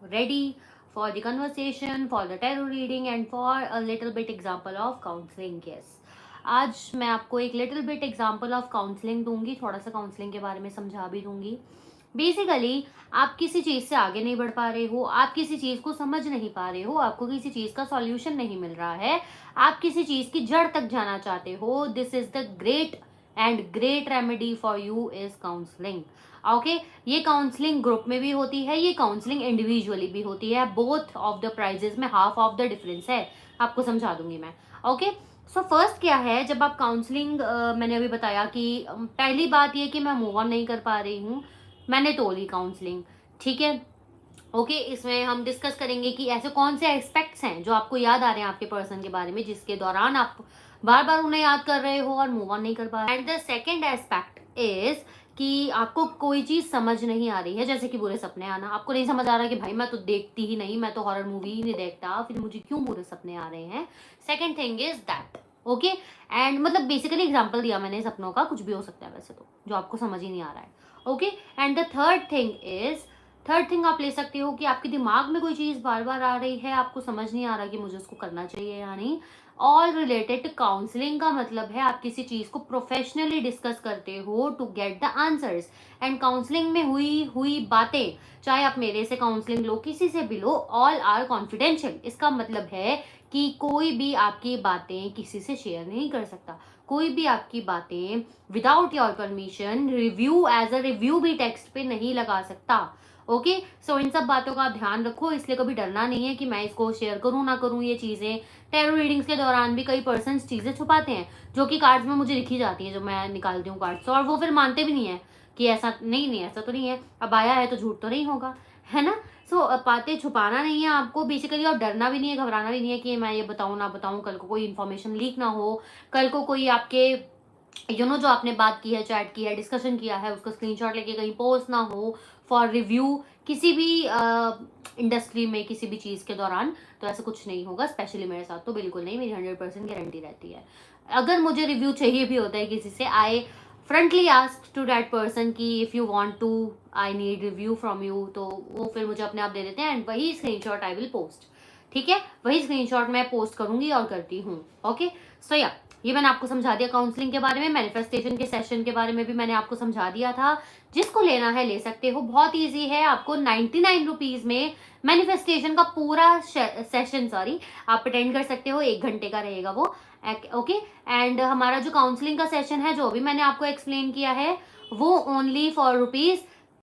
ready for the conversation, for the tarot reading and for a little bit example of counseling. Yes, आज मैं आपको एक little bit example of counselling दूंगी, थोड़ा सा counselling के बारे में समझा भी दूंगी। बेसिकली आप किसी चीज से आगे नहीं बढ़ पा रहे हो, आप किसी चीज को समझ नहीं पा रहे हो, आपको किसी चीज का सॉल्यूशन नहीं मिल रहा है, आप किसी चीज की जड़ तक जाना चाहते हो, this is the great remedy for you is counselling. Okay, ये काउंसलिंग ग्रुप में भी होती है, ये काउंसलिंग इंडिविजुअली भी होती है। बोथ ऑफ द प्राइजेस में हाफ ऑफ द डिफरेंस है, आपको समझा दूंगी मैं। ओके, सो फर्स्ट क्या है, जब आप काउंसलिंग, मैंने अभी बताया कि पहली बात ये कि मैं मूव ऑन नहीं कर पा रही हूँ, मैंने तो ली काउंसलिंग, ठीक है। ओके, इसमें हम डिस्कस करेंगे कि ऐसे कौन से एस्पेक्ट्स हैं जो आपको याद आ रहे हैं आपके पर्सन के बारे में, जिसके दौरान आप बार बार उन्हें याद कर रहे हो और मूव ऑन नहीं कर पा रहे। And the second aspect is कि आपको कोई चीज समझ नहीं आ रही है, जैसे कि बुरे सपने आना। आपको नहीं समझ आ रहा कि भाई मैं तो देखती ही नहीं, मैं तो हॉरर मूवी ही नहीं देखता, फिर मुझे क्यों बुरे सपने आ रहे हैं। Second thing is that, okay. And मतलब बेसिकली एग्जाम्पल दिया मैंने सपनों का, कुछ भी हो सकता है वैसे तो, जो आपको समझ ही नहीं आ रहा है। Okay, and the third thing आप ले सकते हो कि आपके दिमाग में कोई चीज बार बार आ रही है, आपको समझ नहीं आ रहा कि मुझे उसको करना चाहिए या नहीं। ऑल रिलेटेड टू काउंसलिंग का मतलब है आप किसी चीज को प्रोफेशनली डिस्कस करते हो to get the answers. And counselling में हुई बातें, चाहे आप मेरे से काउंसलिंग लो, किसी से भी लो, ऑल आर कॉन्फिडेंशियल। इसका मतलब है कि कोई भी आपकी बातें किसी से शेयर नहीं कर सकता, कोई भी आपकी बातें without your permission review as a review भी टेक्स्ट पे नहीं लगा सकता। ओके, सो इन सब बातों का आप ध्यान रखो, इसलिए कभी डरना नहीं है कि मैं इसको शेयर करूं ना करूं ये चीजें। टैरो रीडिंग्स के दौरान भी कई पर्सन चीजें छुपाते हैं जो कि कार्ड्स में मुझे लिखी जाती है, जो मैं निकालती हूँ कार्ड्स, और वो फिर मानते भी नहीं है कि ऐसा नहीं ऐसा तो नहीं है, अब आया है तो झूठ तो नहीं होगा, है ना। सो बातें छुपाना नहीं है आपको बेसिकली, और डरना भी नहीं है, घबराना भी नहीं है कि मैं ये बताऊं ना बताऊं, कल को कोई इन्फॉर्मेशन लीक ना हो, कल को कोई आपके जो आपने बात की है, चैट की है, डिस्कशन किया है, उसका स्क्रीनशॉट लेके कहीं पोस्ट ना हो फॉर रिव्यू किसी भी इंडस्ट्री में किसी भी चीज के दौरान। तो ऐसा कुछ नहीं होगा, स्पेशली मेरे साथ तो बिल्कुल नहीं, मेरी 100% गारंटी रहती है। अगर मुझे रिव्यू चाहिए भी होता है किसी से, I frontly ask to that person कि if you want to, I need review from you, तो वो फिर मुझे अपने आप दे देते हैं एंड वही स्क्रीनशॉट आई विल पोस्ट, ठीक है, वही स्क्रीनशॉट मैं पोस्ट करूंगी और करती हूँ। ओके, सो या ये मैंने आपको समझा दिया काउंसलिंग के बारे में। मैनिफेस्टेशन के सेशन के बारे में भी मैंने आपको समझा दिया था, जिसको लेना है ले सकते हो, बहुत इजी है। आपको 99 रुपीज में मैनिफेस्टेशन का पूरा सेशन आप अटेंड कर सकते हो, 1 घंटे का रहेगा वो। ओके, एंड हमारा जो काउंसलिंग का सेशन है, जो भी मैंने आपको एक्सप्लेन किया है, वो ओनली फॉर